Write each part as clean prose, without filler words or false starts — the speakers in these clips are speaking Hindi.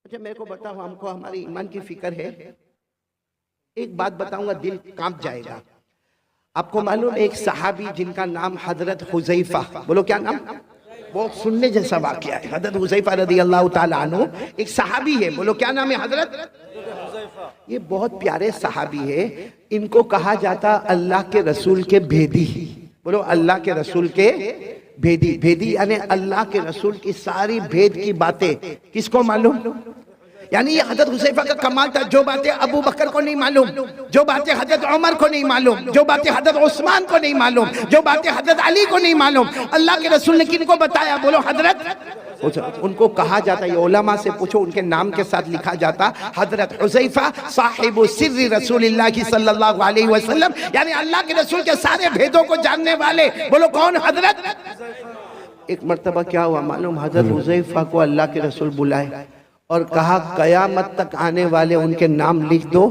अच्छा मेरे को बताओ, हमको हमारी ईमान की फिक्र है। एक बात बताऊंगा, दिल कांप जाएगा। आपको मालूम एक सहाबी जिनका नाम हजरत हुज़ैफा, बोलो क्या नाम, बहुत सुनने जैसा वाकया है। हजरत हुज़ैफा रज़ी अल्लाह ताला अन्हु एक सहाबी है, बोलो क्या नाम है हजरत। ये बहुत प्यारे सहाबी है। इनको कहा जाता अल्लाह के रसूल के भेदी, बोलो अल्लाह के रसूल के भेदी। भेदी यानी अल्लाह के रसूल की सारी भेद की बातें किसको मालूम। यानी ये हजरत हुज़ैफा का कमाल था। जो बातें अबू बकर को नहीं मालूम, जो बातें हजरत उमर को नहीं मालूम, जो बातें हजरत उस्मान को नहीं मालूम, जो बातें हजरत अली को नहीं मालूम, अल्लाह के रसूल ने किनको बताया, बोलो हजरत। उनको कहा जाता, ये उलमा से पूछो, उनके नाम के साथ लिखा जाता हजरत हुज़ैफा साहिबु सिर्री रसूलिल्लाह सल्लल्लाहु अलैहि वसल्लम, यानी अल्लाह के रसूल के सारे भेदों को जानने वाले, बोलो कौन, हजरत। एक मर्तबा क्या हुआ मालूम, हजरत हुज़ैफा को अल्लाह के रसूल बुलाए और कहा कयामत तक आने वाले उनके नाम लिख दो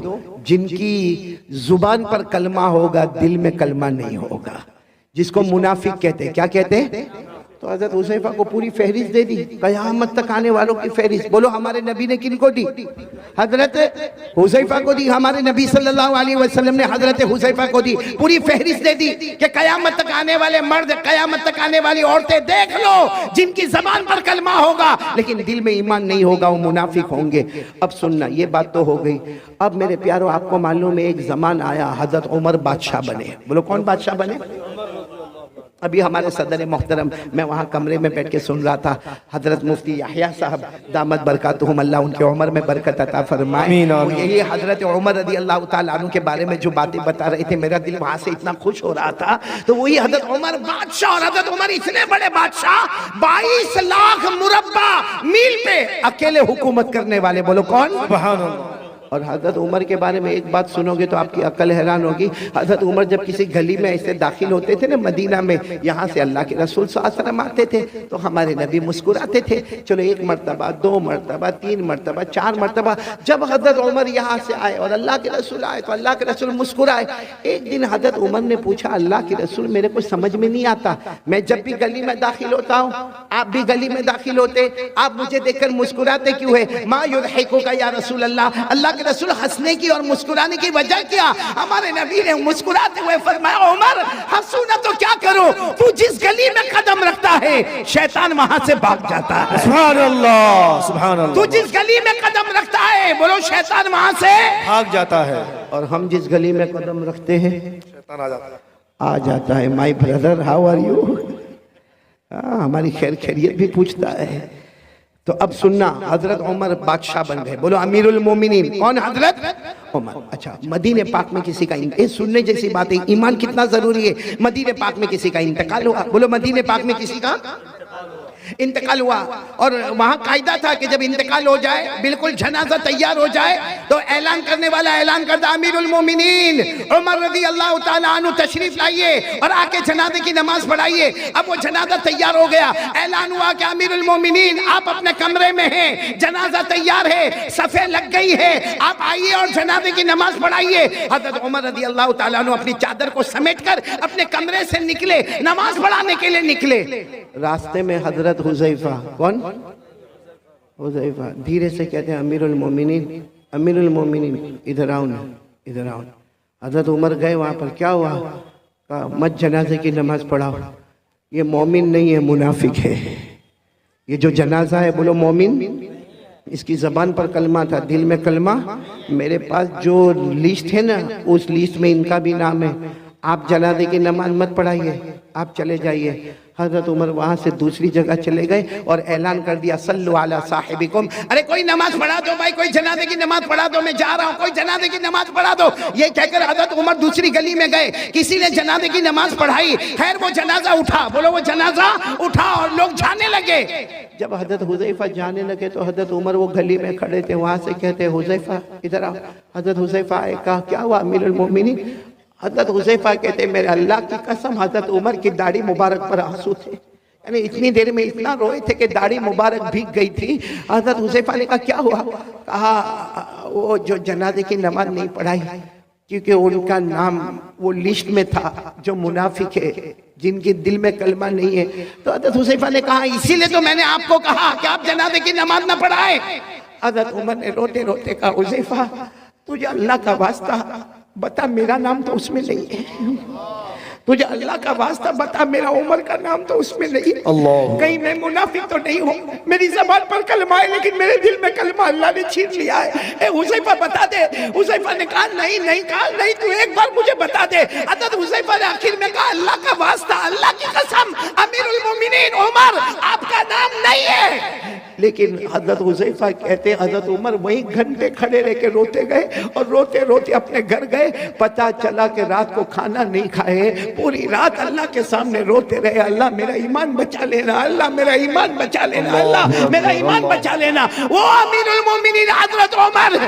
जिनकी जुबान पर कलमा होगा, दिल में कलमा नहीं होगा, जिसको मुनाफिक कहते हैं। क्या कहते हैं? तो हजरत हुज़ैफा को पूरी फहरिस्त दे दी, कयामत तक आने वालों की फहरिस्त। बोलो हमारे नबी ने किनको दी, हजरत हुज़ैफा को दी। हमारे नबी सल्लल्लाहु अलैहि वसल्लम ने हजरत हुज़ैफा को दी, पूरी फहरिस्त दे दी कि कयामत तक आने वाले मर्द, कयामत तक आने वाली औरतें देख लो, जिनकी जबान पर कलमा होगा लेकिन दिल में ईमान नहीं होगा, वो मुनाफिक होंगे। अब सुनना, ये बात तो हो गई। अब मेरे प्यारों, आपको मालूम है एक जमान आया, हजरत उमर बादशाह बने। बोलो कौन बादशाह बने। अभी हमारे सदर मोहतरम, मैं वहाँ कमरे में बैठ के सुन रहा था, हजरत मुफ्ती याहिया साहब दामद बरकातुहुम, अल्लाह उनके उम्र में बरकत अता फरमाए। यही हजरत उमर रज़ी अल्लाह ताला अन्हु के बारे में जो बातें बता रहे थे, मेरा दिल वहाँ से इतना खुश हो रहा था। तो वही हजरत उमर बादशाह, और हजरत उमर इतने बड़े बादशाह, 22 लाख मुरब्बा मील पे अकेले हुकूमत करने वाले, बोलो कौन, सुभान अल्लाह। और हजरत उमर के बारे में एक बात सुनोगे तो आपकी अकल हैरान होगी। हजरत उमर जब किसी गली में ऐसे दाखिल होते थे ना मदीना में, यहाँ से अल्लाह के रसूल सल्लल्लाहु अलैहि वसल्लम आते थे तो हमारे नबी मुस्कुराते थे। चलो एक मरतबा, 2 मरतबा, 3 मरतबा, 4 मरतबा, जब हजरत उमर यहाँ से आए और अल्लाह के रसूल आए तो अल्लाह के रसूल मुस्कुराए। एक दिन हजरत उमर ने पूछा, अल्लाह के रसूल मेरे को समझ में नहीं आता, मैं जब भी गली में दाखिल होता हूँ, आप भी गली में दाखिल होते, आप मुझे देखकर मुस्कुराते क्यों है। मा युज़हिकुका या रसूल अल्लाह, अल्लाह के रसूल हंसने की और मुस्कुराने की वजह क्या। हमारे नबी ने मुस्कुराते हुए फरमाया, उमर हंसू ना तो क्या करो, तू जिस गली में कदम रखता है शैतान वहां से भाग जाता है। सुभान अल्लाह, सुभान अल्लाह। तू जिस गली में कदम रखता है, बोलो शैतान वहां से भाग जाता है। और हम जिस गली में कदम रखते हैं शैतान आ जाता है। My brother how are you, हमारी खैर खैरियत भी पूछता है। तो अब सुनना, हजरत उमर बादशाह बन गए, बोलो अमीरुल मोमिनीन। कौन, हजरत उमर। अच्छा, मदीने पाक में किसी का, ये सुनने जैसी बात है, ईमान कितना जरूरी है। मदीने पाक में किसी का इंतकाल हुआ, बोलो मदीने पाक में किसी का इंतकाल हुआ। और वहां कायदा था कि जब इंतकाल हो जाए, बिल्कुल जनाजा तैयार हो जाए, तो ऐलान करने वाला ऐलान करता, अमीरुल मोमिनीन उमर रज़ी अल्लाह ताला अन्हु तशरीफ लाइए और आके जनाजे की नमाज पढ़ाइए। अब वो जनाजा तैयार हो गया, ऐलान हुआ कि अमीरुल मोमिनीन आप अपने कमरे में हैं, जनाजा तैयार है, सफ़े लग गई है, आप आइए और जनाजे की नमाज पढ़ाइए। हज़रत उमर रज़ी अल्लाह ताला अन्हु अपनी चादर को समेटकर अपने कमरे से निकले, नमाज पढ़ाने के लिए निकले। रास्ते में हजरत हुज़ैफा, कौन, हुज़ैफा धीरे से कहते हैं, अमीरुल मोमिनीन, अमीरुल मोमिनीन इधर आओ ना, इधर आओ। हजरत उमर गए वहाँ पर, क्या हुआ, कहा मत जनाजे की नमाज पढ़ाओ, ये मोमिन नहीं है, मुनाफिक है। ये जो जनाजा है, बोलो मोमिन, इसकी जबान पर कलमा था, दिल में कलमा। मेरे पास जो लिस्ट है ना, उस लिस्ट में इनका भी नाम है। आप जनाजे की नमाज मत पढ़ाइए, आप चले जाइए। हजरत उमर वहां से दूसरी जगह चले गए और ऐलान कर दिया, सल्लु अला साहिबिकुम, अरे कोई नमाज पढ़ा दो भाई, कोई जनाजे की नमाज पढ़ा दो, मैं जा रहा हूँ, कोई जनाजे की नमाज पढ़ा दो। ये कहकर हजरत उमर दूसरी गली में गए, किसी ने जनाजे की नमाज पढ़ाई। खैर वो जनाजा उठा, बोलो वो जनाजा उठा और लोग जाने लगे। जब हजरत हुज़ैफा जाने लगे तो हजरत उमर वो गली में खड़े थे, वहां से कहते, हुज़ैफा इधर आओ। हजरत हुज़ैफा आए, कहा क्या हुआ अमीरुल मोमिनीन। हजरत हुज़ैफा कहते, मेरे अल्लाह की कसम हजरत उमर की दाढ़ी मुबारक पर आंसू थे, यानी इतनी देर में इतना रोए थे कि दाढ़ी मुबारक भीग गई थी। हजरत हुज़ैफा ने कहा क्या हुआ, कहा वो जो जनाजे की नमाज नहीं पढ़ाई क्योंकि उनका नाम वो लिस्ट में था जो मुनाफिक है, जिनके दिल में कलमा नहीं है। तो हजरत हुज़ैफा ने कहा इसीलिए तो मैंने आपको कहा कि आप जनाजे की नमाज ना पढ़ाएं। हज़रत उमर ने रोते रोते कहा, हुज़ैफा तुझे अल्लाह का वास्ता बता, मेरा नाम तो उसमें नहीं है। तुझे अल्लाह का वास्ता बता, मेरा उमर का नाम तो उसमें नहीं है। कहीं मैं मुनाफिक तो नहीं हूँ? मेरी ज़बान पर कलमा है लेकिन मेरे दिल में कलमा अल्लाह ने छीन लिया है। हुज़ैफा बता दे। हुज़ैफा ने कहा नहीं नहीं, कहा नहीं, तू एक बार मुझे बता दे। हज़रत हुज़ैफा ने आखिर में कहा, अल्लाह का वास्ता, अल्लाह की कसम, अमीरुल मोमिनीन उमर आपका नाम नहीं है। लेकिन हज़रत हुज़ैफा कहते, हज़रत उमर वहीं घंटे खड़े रह के रोते गए और रोते रोते अपने घर गए। पता चला कि रात को खाना नहीं खाए, पूरी रात अल्लाह के सामने रोते रहे, अल्लाह मेरा ईमान बचा लेना, अल्लाह मेरा ईमान बचा लेना, अल्लाह मेरा ईमान बचा लेना। वो अमीरुल मोमिनीन हज़रत उमर,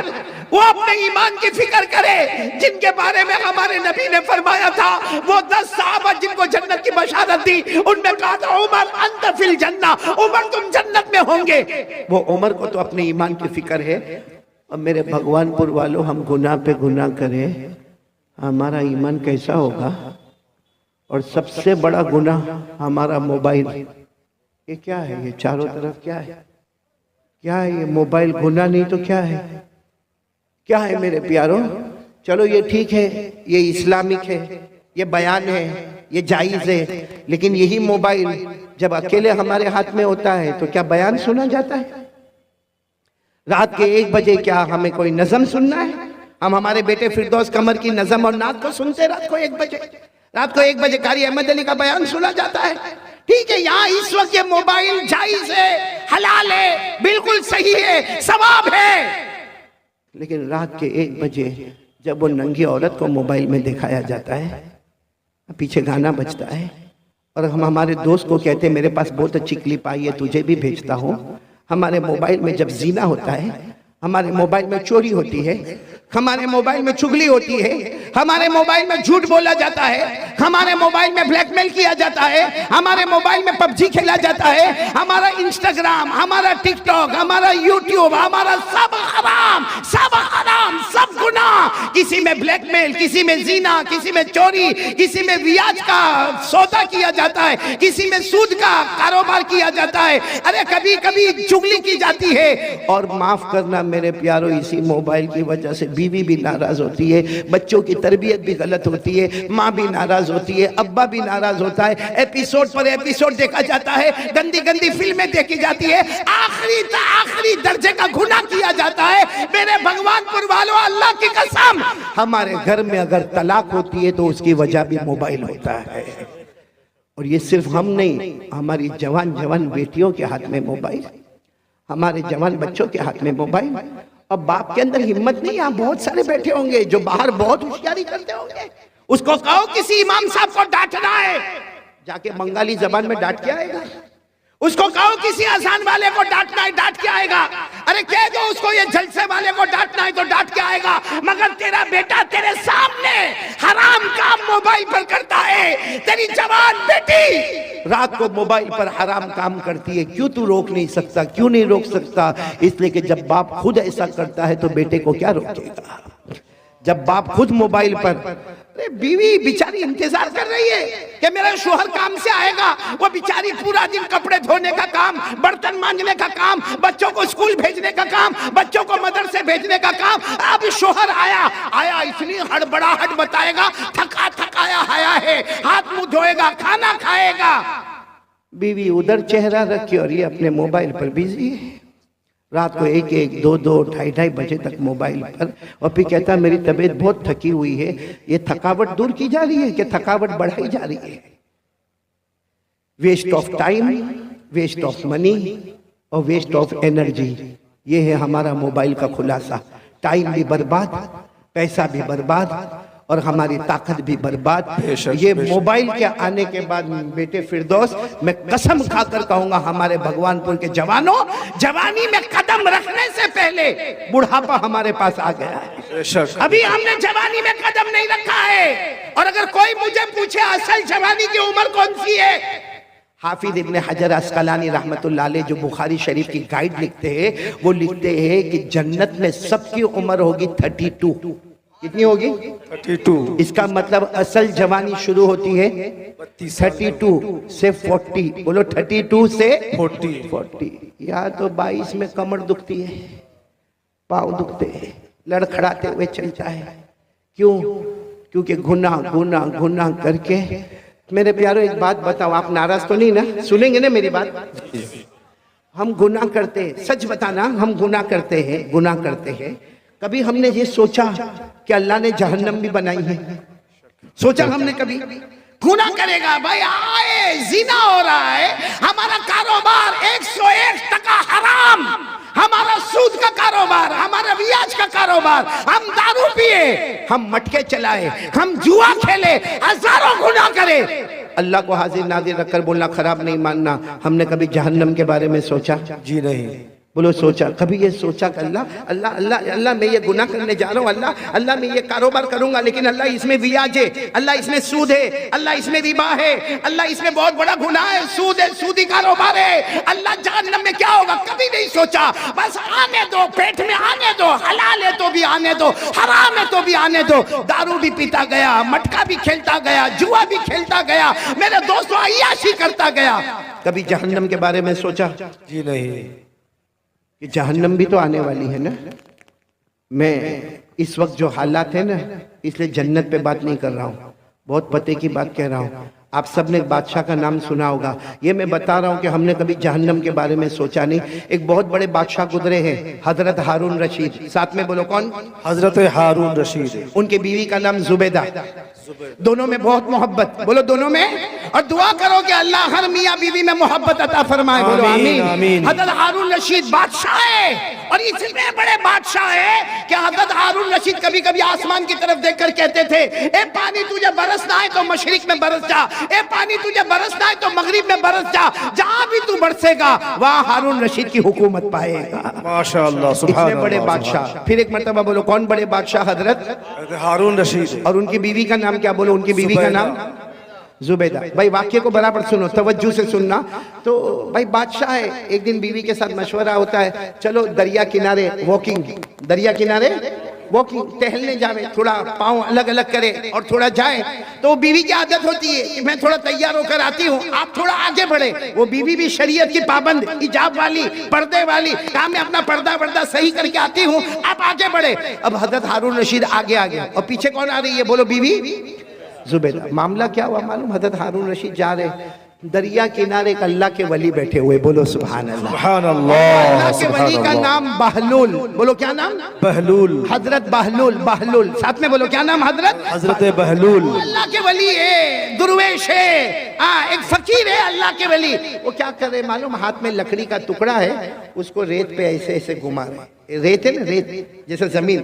वो अपने ईमान की फिक्र करे जिनके बारे में हमारे नबी ने फरमाया था, वो 10 सहाबा जिनको जन्नत की बशारत दी, उनमें कहा था उमर अंत फिल जन्ना, उमर तुम जन्नत में होंगे। वो उमर को तो अपने ईमान की फिक्र है। और मेरे भगवानपुर वालों, हम गुनाह पे गुनाह करें, हमारा ईमान कैसा होगा? और सबसे बड़ा गुनाह हमारा मोबाइल। ये क्या है? ये चारों तरफ क्या है? क्या है ये मोबाइल? गुनाह नहीं तो क्या है? क्या है मेरे प्यारों? चलो ये ठीक है, ये इस्लामिक है, ये बयान है, ये जायज है, लेकिन यही मोबाइल जब अकेले हमारे हाथ में होता है तो क्या बयान सुना जाता है? रात के 1 बजे क्या हमें कोई नज़म सुनना है? हम हमारे बेटे फिरदौस कमर की नज़म और नात को सुनते रात को 1 बजे। रात को 1 बजे कारी अहमद अली का बयान सुना जाता है। ठीक है, यहाँ इस वक्त ये मोबाइल जायज है, हलाल है, बिल्कुल सही है, सवाब है, लेकिन रात के 1 बजे जब वो नंगी औरत को मोबाइल में दिखाया जाता है, पीछे गाना बजता है और हम हमारे दोस्त को कहते हैं मेरे पास बहुत अच्छी क्लिप आई है, तुझे भी भेजता हूँ। हमारे मोबाइल में जब जीना होता है, हमारे मोबाइल में चोरी होती है, हमारे मोबाइल में चुगली होती है, हमारे मोबाइल में झूठ बोला जाता है, हमारे मोबाइल में ब्लैकमेल किया जाता है, हमारे मोबाइल में पबजी खेला जाता है, हमारा इंस्टाग्राम, हमारा टिकटॉक, हमारा यूट्यूब, हमारा सब हराम, सब हराम, सब गुनाह। किसी में ब्लैकमेल, किसी में जीना, किसी में चोरी, किसी में ब्याज का सौदा किया जाता है, किसी में सूद का कारोबार किया जाता है, अरे कभी कभी चुगली की जाती है। और माफ करना मेरे प्यारों, इसी मोबाइल की वजह से बीवी भी नाराज होती है, बच्चों की तरबियत भी गलत होती है, माँ भी नाराज होती है, अब्बा भी नाराज होता है, एपिसोड पर एपिसोड देखा जाता है, गंदी गंदी फिल्में देखी जाती है, आखिरी दर्जे का गुनाह किया जाता है। मेरे भगवानपुर वालों, अल्लाह की कसम, हमारे घर में अगर तलाक होती है तो उसकी वजह भी मोबाइल होता है। और ये सिर्फ हम नहीं, हमारी जवान जवान बेटियों के हाथ में मोबाइल, हमारे जवान बच्चों के हाथ में मोबाइल। और बाप के अंदर हिम्मत नहीं, यहाँ बहुत सारे बैठे होंगे जो बाहर बहुत होशियारी करते होंगे, उसको कहो किसी इमाम साहब को डांटना है, जाके बंगाली जबान में डांट के आएगा। उसको कहो किसी अजान वाले को डांटना है, डांट के आएगा। अरे कह दो उसको ये जलसे वाले को डांटना है तो डांट के आएगा। मगर तेरा बेटा तेरे सामने हराम काम मोबाइल पर करता है, तेरी जवान बेटी रात को मोबाइल पर हराम काम करती है, क्यों तू रोक नहीं सकता? क्यों नहीं रोक सकता? इसलिए कि जब बाप खुद ऐसा करता है तो बेटे को क्या रोकेगा? जब बाप खुद मोबाइल पर, बीवी बेचारी इंतजार कर रही है कि मेरा शोहर काम से आएगा, वो बेचारी पूरा दिन कपड़े धोने का काम, बर्तन मांजने का काम, बच्चों को स्कूल भेजने का काम, बच्चों को मदरसे भेजने का काम। अब शोहर आया इतनी हड़बड़ाहट बताएगा, थका थकाया आया है, हाथ मुंह धोएगा, खाना खाएगा। बीवी उधर चेहरा रखी और ये अपने मोबाइल पर बिजी है। रात को 1-1, 2-2, 2:30 बजे तक मोबाइल पर, और फिर कहता मेरी तबीयत बहुत थकी हुई है। ये थकावट दूर की जा रही है कि थकावट बढ़ाई जा रही है? Waste of time, waste of money और वेस्ट ऑफ एनर्जी, ये है हमारा मोबाइल का खुलासा। टाइम भी बर्बाद, पैसा भी बर्बाद और हमारी ताकत भी बर्बाद। ये मोबाइल के आने के बाद बेटे फिरदौस, मैं कसम खाकर कहूंगा हमारे भगवानपुर के जवानों, जवानी में कदम रखने से पहले बुढ़ापा हमारे पास आ गया है। अभी हमने जवानी में कदम नहीं रखा है। और अगर कोई मुझे पूछे असल जवानी की उम्र कौन सी है, हाफिज इब्न हजर अस्कलानी रहमतुल्लाह अलैह जो बुखारी शरीफ की गाइड लिखते हैं, वो लिखते हैं कि जन्नत में सबकी उम्र होगी 32। कितनी होगी? 32। इसका मतलब असल जवानी शुरू होती है 32 से 40। बोलो 32 से 40। या तो 22 में कमर दुखती है, पाँव दुखते हैं, लड़खड़ाते हुए चलता है। क्यों? क्योंकि गुनाह गुनाह गुनाह करके। मेरे प्यारों एक बात बताओ, आप नाराज तो नहीं ना? सुनेंगे ना मेरी बात? हम गुनाह करते हैं, सच बताना, हम गुनाह करते हैं, गुनाह करते हैं। कभी हमने ये सोचा कि अल्लाह ने जहन्नम भी बनाई है? सोचा हमने कभी? गुनाह करेगा भाई, आए जिना हो रहा है, हमारा कारोबार 101% हराम, हमारा सूद का कारोबार, हमारा ब्याज का कारोबार, हम दारू पिए, हम मटके चलाए, हम जुआ खेले, हजारों गुनाह करे। अल्लाह को हाजिर नाजिर रखकर बोलना खराब नहीं मानना। हमने कभी जहन्नम के बारे में सोचा? जी नहीं। बोलो सोचा? कभी ये सोचा कि अल्लाह अल्लाह अल्लाह अल्लाह मैं ये गुनाह करने जा रहा हूँ, अल्लाह अल्लाह मैं ये कारोबार करूंगा, लेकिन अल्लाह इसमें ब्याज है, अल्लाह इसमें सूद है, अल्लाह इसमें रिबा है, अल्लाह इसमें बहुत बड़ा गुनाह है, सूद है, सूदी कारोबार है, अल्लाह जहन्नम में क्या होगा? कभी नहीं सोचा। बस आने दो, पेट में आने दो, हलाल है तो भी आने दो, हराम है तो भी आने दो। दारू भी पीता गया, मटका भी खेलता गया, जुआ भी खेलता गया, मेरे दोस्तों अय्याशी करता गया। कभी जहन्नम के बारे में सोचा? जी नहीं। कि जहन्नम भी तो आने वाली है ना। मैं इस वक्त जो हालात है ना, इसलिए जन्नत पे बात नहीं कर रहा हूँ, बहुत पते की बात कह रहा हूँ। आप सब ने बादशाह का नाम सुना होगा, ये मैं बता रहा हूँ कि हमने कभी जहन्नम के बारे में सोचा नहीं। एक बहुत बड़े बादशाह गुजरे हैं, हजरत हारून रशीद। साथ में बोलो कौन? हजरत हारून रशीद। उनकी बीवी का नाम जुबैदा। दोनों में बहुत मोहब्बत, बोलो दोनों में। और दुआ करो कि अल्लाह हर मियाँ बीवी में मोहब्बत अता फरमाए, बोलो आमीन। हजरत हारून रशीद बादशाह है, और इतने बड़े बादशाह है कि हजरत हारून रशीद कभी कभी आसमान की तरफ देखकर कहते थे, ए पानी तुझे बरसना है तो मशरिक में बरस जा, ए पानी तुझे बरसना है तो मगरिब में बरस जा, जहां भी तू बरसेगा वहां हारून रशीद की हुकूमत पाएगा। माशाअल्लाह, सुभान अल्लाह। बड़े बादशाह। फिर एक मर्तबा बोलो कौन बड़े बादशाह? हजरत हारून रशीद। और उनकी बीवी का नाम क्या? बोलो उनकी बीवी का नाम जुबैदा। भाई वाक्य को बराबर सुनो, तवज्जो से सुनना। तो भाई बादशाह है, एक दिन बीवी के साथ मशवरा होता है, चलो दरिया किनारे वॉकिंग, दरिया किनारे वॉकिंग, टहलने जावे, थोड़ा पाँव अलग अलग करे और थोड़ा जाए। तो बीवी की आदत होती है कि मैं थोड़ा तैयार होकर आती हूँ, आप थोड़ा आगे बढ़े। वो बीवी भी शरीयत की पाबंद, हिजाब वाली, पर्दे वाली, कहा मैं अपना पर्दा सही करके आती हूँ, आप आगे बढ़े। अब हजरत हारून रशीद आगे आ गया, और पीछे कौन आ रही है? बोलो बीवी जुबैदा। मामला क्या हुआ मालूम? हजरत हारून रशीद जा रहे, दरिया किनारे एक अल्लाह के वली बैठे हुए, बोलो सुभान अल्लाह। सुभान अल्लाह। अल्लाह के वली का नाम बहलूल, बोलो क्या नाम? बहलूल। हजरत बहलूल, बहलूल। साथ में बोलो क्या नाम? हजरत बहलूल। अल्लाह के वली है, दुर्वेश है, एक फकीर है, अल्लाह के वली। वो क्या कर रहे मालूम? हाथ में लकड़ी का टुकड़ा है, उसको रेत पे ऐसे ऐसे घुमा रहे। रेत है ना, रेत जैसे जमीन,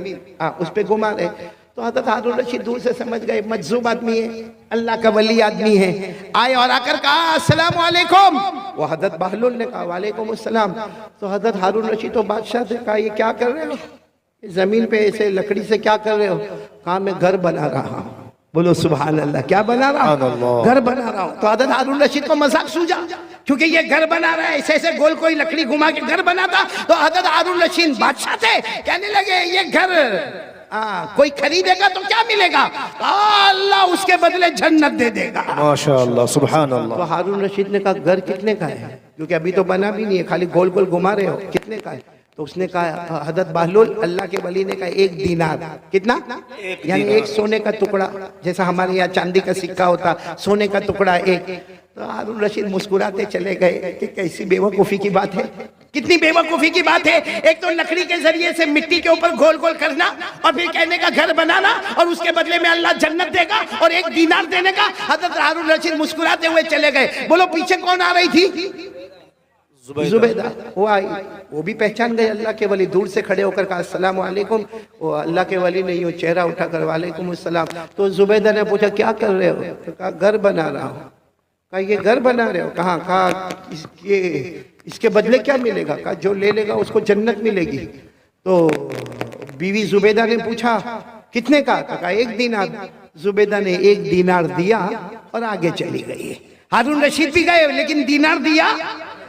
उस पे घुमा रहे। तो हजरत हारून रशीद दूर से समझ गए मजजूब आदमी है, अल्लाह का वली आदमी है। आए और आकर कहा अस्सलाम वालेकुम। वो हजरत बहलूल ने कहा वालेकुम अस्सलाम। तो हजरत हारून रशीद तो बादशाह से कहा ये क्या कर रहे हो, जमीन पे ऐसे लकड़ी से क्या कर रहे हो? कहा मैं घर बना रहा हूँ, बोलो सुभान अल्लाह। क्या बना रहा हूँ? घर बना रहा हूँ। तो हजरत हारून रशीद को मजाक सूझा, क्योंकि ये घर बना रहा है, ऐसे ऐसे गोल कोई लकड़ी घुमा के घर बनाता। तो हजरत हारून रशीद बादशाह थे, कहने लगे ये घर कोई खरीदेगा तो क्या मिलेगा? अल्लाह उसके बदले जन्नत दे देगा। माशाअल्लाह, सुभान अल्लाह। तो हारून रशीद ने कहा घर कितने का है? क्योंकि अभी तो बना भी नहीं है, खाली गोल गोल घुमा रहे हो, कितने का है? तो उसने कहा, हजरत बहलूल अल्लाह के वली ने कहा 1 दीनार। कितना? यानी एक सोने का टुकड़ा, जैसा हमारे यहाँ चांदी का सिक्का होता, सोने का टुकड़ा एक। तो हारून रशीद मुस्कुराते चले गए कि कैसी बेवकूफी की बात है, कितनी बेवकूफी की बात है। एक तो लकड़ी के जरिए से मिट्टी के ऊपर गोल गोल करना, और फिर कहने का घर बनाना, और उसके बदले में अल्लाह जन्नत देगा, और 1 दीनार देने का। हजरत हारून रशीद मुस्कुराते हुए चले गए। बोलो पीछे कौन आ रही थी? जुबैदा। वो आई, वो भी पहचान गए अल्लाह के वली, दूर से खड़े होकर कहा अस्सलाम वालेकुम। वो अल्लाह के वली नहीं, वो चेहरा उठाकर वालेकुम अस्सलाम। तो जुबैदा ने पूछा क्या कर रहे हो? तो कहा घर बना रहा हूँ। कहा ये घर बना रहे हो? कहा इसके बदले क्या मिलेगा? कहा जो ले लेगा उसको जन्नत मिलेगी। तो बीवी जुबैदा ने पूछा कितने का? कहा 1 दीनार। जुबैदा ने 1 दीनार दिया और आगे चली गई। हारून रशीद भी गए, लेकिन दीनार दिया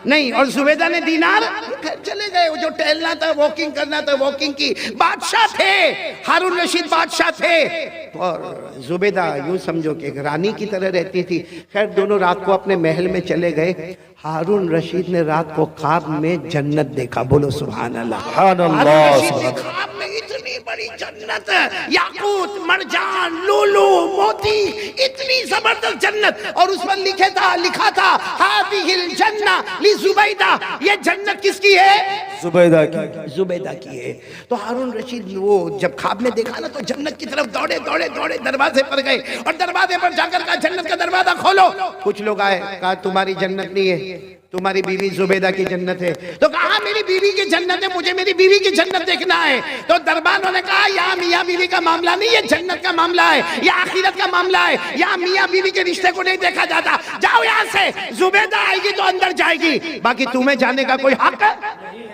नहीं। और जुबैदा ने दीनार, घर चले गए। वो जो टहलना था, वॉकिंग करना था, वॉकिंग की। बादशाह थे, हारून रशीद बादशाह थे, और जुबैदा यूं समझो कि एक रानी की तरह रहती थी। खैर दोनों रात को अपने महल में चले गए। हारून रशीद ने रात को ख्वाब में जन्नत देखा। बोलो सुभान अल्लाह। हारून रशीद ने ख्वाब में इतनी बड़ी जन्नत, याकूत, मरजान, लूलू, मोती, इतनी जबरदस्त जन्नत, और उस पर लिखा था हादिहिल जन्ना ली जुबैदा। ये जन्नत किसकी है? जुबैदा की। जुबैदा की है। तो हारून रशीद वो जब ख्वाब में देखा ना, तो जन्नत की तरफ दौड़े दौड़े दौड़े दरवाजे पर गए, और दरवाजे पर जाकर कहा जन्नत का दरवाजा खोलो। कुछ लोग आए, कहा तुम्हारी जन्नत नहीं है, तुम्हारी बीवी जुबैदा की जन्नत है। तो कहा मेरी बीवी की जन्नत है, मुझे मेरी बीवी की जन्नत देखना है। तो दरबारों ने कहा यहाँ मियाँ बीवी का मामला नहीं, ये जन्नत का मामला है, ये आखिरत का मामला है। यहाँ मियाँ बीवी के रिश्ते को नहीं देखा जाता। जाओ यहाँ से, जुबैदा आएगी तो अंदर जाएगी, बाकी तुम्हें जाने का कोई हक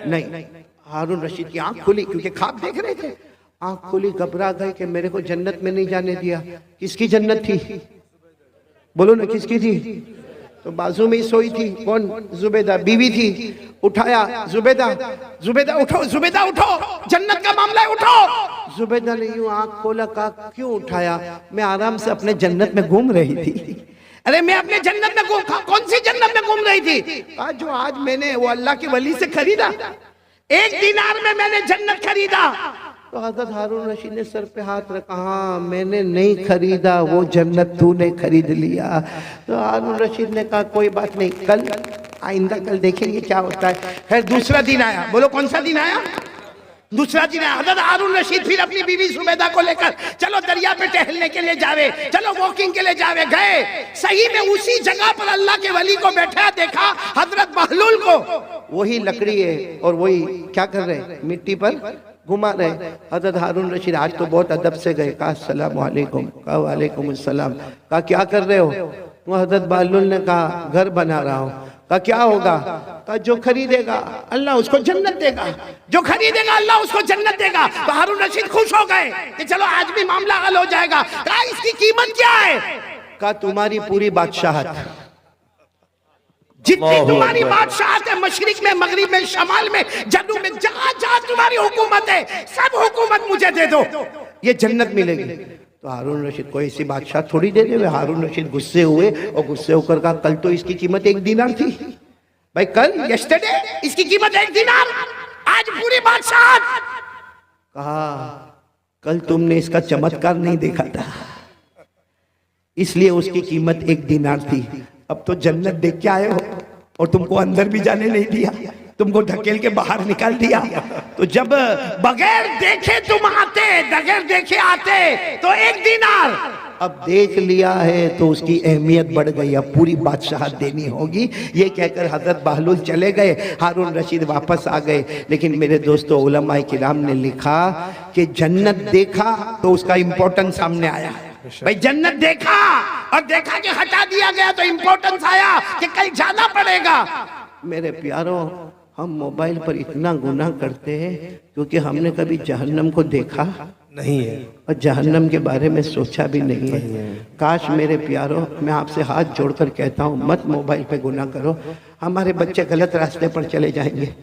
नहीं। हारून रशीद की आंख खुली, क्योंकि ख्वाब देख रहे थे। आंख खुली, घबरा गए कि मेरे को जन्नत में नहीं जाने दिया। किसकी जन्नत थी? बोलो ना, किसकी थी? तो बाजू में ही सोई थी। कौन? जुबैदा, बीवी थी। उठाया, जुबैदा, जुबैदा उठो, जुबैदा उठो, जन्नत का मामला है, उठो। जुबैदा ने यूं आंख खोला, कहा क्यों उठाया? मैं आराम से अपने जन्नत में घूम रही थी। अरे मैं अपने जन्नत में कौन सी जन्नत में घूम रही थी? कहा जो आज मैंने वो अल्लाह के वली से खरीदा, 1 दीनार में मैंने जन्नत खरीदा। तो हजरत हारून रशीद ने सर पे हाथ रखा, हाँ मैंने नहीं खरीदा, वो जन्नत तूने खरीद लिया। तो हारून रशीद ने कहा कोई बात नहीं, कल आइंदा कल देखेंगे क्या होता है। खैर दूसरा दिन आया। बोलो कौन सा दिन आया? दूसरा दिन आया। हजरत हारून रशीद फिर अपनी बीवी जुबैदा को लेकर चलो दरिया पे टहलने के लिए जावे, चलो वॉकिंग के लिए जावे। गए, सही में उसी जगह पर अल्लाह के वली को बैठा देखा, हजरत बहलूल को। वही लकड़ी है और वही क्या कर रहे हैं, मिट्टी पर घुमा रहे। हजरत हारून रशीद आज तो बहुत अदब से गए, कहा अस्सलाम वालेकुम। कहा वालेकुम अस्सलाम। कहा क्या कर रहे हो? वो हजरत बहलूल ने कहा घर बना रहा हूँ। कहा क्या होगा? कहा जो खरीदेगा अल्लाह उसको जन्नत देगा, जो खरीदेगा अल्लाह उसको जन्नत देगा। तो हारून रशीद खुश हो गए कि चलो आज भी मामला हल हो जाएगा। कहा इसकी कीमत क्या है? कहा तुम्हारी पूरी बादशाहत, जितनी तुम्हारी बादशाहत है, मशरिक में, मगरिब में, शमाल में, जनूब में, जहां जहां तुम्हारी हुकूमत है, सब हुकूमत मुझे दे दो, ये जन्नत मिलेगी। तो हारून रशीद को ऐसी बादशाह थोड़ी दे दे। हारून रशीद गुस्से हुए और गुस्से होकर कहा कल तो इसकी कीमत 1 दीनार थी भाई, कल यस्टरडे इसकी कीमत 1 दीनार, आज पूरी बादशाह। कहा कल तुमने इसका चमत्कार नहीं देखा था, इसलिए उसकी कीमत 1 दीनार थी। अब तो जन्नत देख के आए हो और तुमको अंदर भी जाने नहीं दिया, तुमको ढकेल के बाहर निकाल दिया। तो जब बगैर देखे तुम आते, बगैर देखे आते तो 1 दीनार, अब देख लिया है तो उसकी अहमियत बढ़ गई, अब पूरी बादशाहत देनी होगी। ये कहकर हजरत बहलूल चले गए, हारून रशीद वापस आ गए। लेकिन मेरे दोस्तों, उलमाए किराम ने लिखा कि जन्नत देखा तो उसका इंपॉर्टेंस सामने आया। भाई जन्नत देखा और देखा कि हटा दिया गया तो इंपॉर्टेंस आया कि कल जाना पड़ेगा। मेरे प्यारों, हम मोबाइल पर इतना गुनाह करते हैं क्योंकि हमने कभी जहन्नम को देखा नहीं है और जहन्नम के बारे में सोचा भी नहीं है। काश मेरे प्यारों, मैं आपसे हाथ जोड़कर कहता हूँ मत मोबाइल पे गुनाह करो, हमारे बच्चे गलत रास्ते पर चले जाएंगे।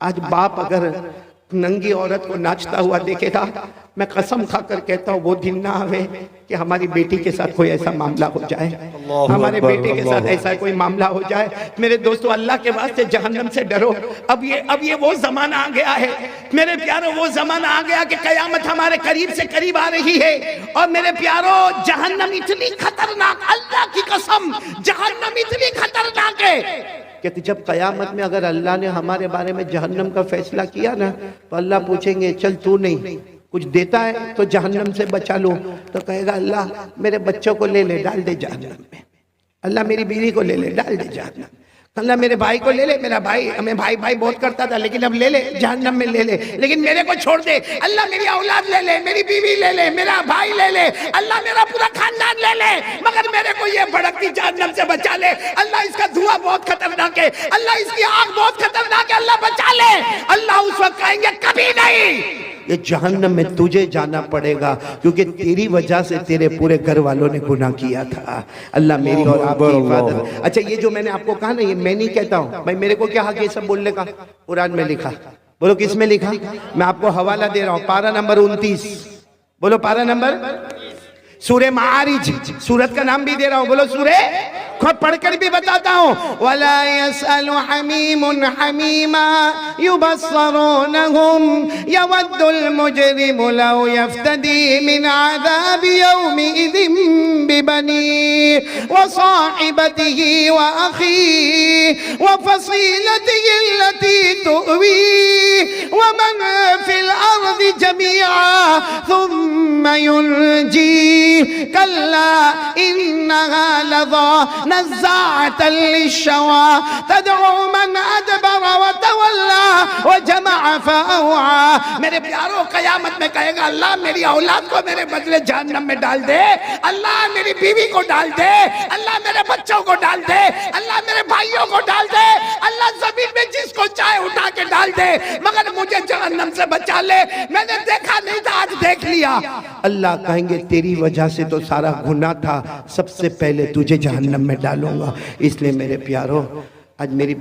आज बाप अगर नंगी औरत को नाचता हुआ देखेगा, मैं कसम खाकर कहता हूँ वो दिन ना आवे कि हमारी बेटी के साथ कोई ऐसा मामला हो जाए, हमारे बेटे के साथ ऐसा कोई मामला हो जाए। मेरे दोस्तों, अल्लाह के वास्ते जहन्नम से डरो। अब ये वो जमाना आ गया है मेरे प्यारों, वो जमाना आ गया कि कयामत हमारे करीब से करीब आ रही है। और मेरे प्यारों, जहन्नम इतनी खतरनाक, अल्लाह की कसम, जहन्नम इतनी खतरनाक है कि जब कयामत में अगर अल्लाह ने हमारे बारे में जहन्नम का फैसला किया ना, तो अल्लाह पूछेंगे चल तू नहीं कुछ देता है तो जहन्नम से बचा लो, तो कहेगा अल्लाह मेरे बच्चों को ले ले डाल दे जहन्नम में, अल्लाह मेरी बीवी को ले ले डाल दे जहन्नम, अल्लाह मेरे भाई को ले ले, मेरा भाई हमें भाई भाई बहुत करता था लेकिन अब ले ले जहन्नम में ले ले, लेकिन मेरे को छोड़ दे, अल्लाह मेरी औलाद ले ले, मेरी बीवी ले ले, मेरा भाई ले ले, अल्लाह मेरा पूरा खानदान ले ले, मगर मेरे को ये भड़कती जहन्नम से बचा ले, अल्लाह इसका धुआं बहुत खतरनाक है, अल्लाह इसकी आग बहुत खतरनाक है, अल्लाह बचा ले। अल्लाह उस वक्त कहेंगे कभी नहीं, ये जहन्नम में तुझे जाना पड़ेगा, क्योंकि तेरी वजह से तेरे पूरे घर वालों ने गुनाह किया था। अल्लाह मेरी और आपकी हिफाजत। अच्छा, ये जो मैंने आपको कहा ना, ये मैं नहीं कहता हूँ भाई, मेरे को क्या हक ये सब बोलने का? कुरान में लिखा। बोलो किस में लिखा? मैं आपको हवाला दे रहा हूँ, पारा नंबर 29। बोलो पारा नंबर, सूरे मारिज, सूरत का नाम भी दे रहा हूँ। बोलो सूरे, खुद पढ़कर भी बताता हूँ। वला यसअलु हमीमुन हमीमा युबस्सरूनहुम यवद्दुल मुजरिमु लौ यफ्तदी मिन अज़ाबि यौमिइज़िन बिबनी व साहिबतिही व अखी व फसीलतिही अल्लती तुवी व मन फिल अर्दि जमीआ थुम्मा युनजी कल्ला इन्नहा लज़ा नज़्ज़ाअतन लिश्शवा तदउ मन अदबर व तवल्ला व जमअ फअवा। मेरे प्यारों, कयामत में कहेगा अल्लाह मेरी औलाद को मेरे बदले जहन्नम में डाल दे, अल्लाह मेरी बीवी को डाल दे, अल्लाह मेरे बच्चों को डाल दे, अल्लाह मेरे भाइयों को डाल दे, अल्लाह जमीन में जिसको चाहे उठा के डाल दे, मगर मुझे जहन्नम से बचा ले। मैंने देखा नहीं था, आज देख लिया। अल्लाह कहेंगे तेरी वजह से तो सारा गुनाह था, सबसे पहले तुझे जहन्नम में डालूंगा। इसलिए मेरे प्यारों, आज मेरी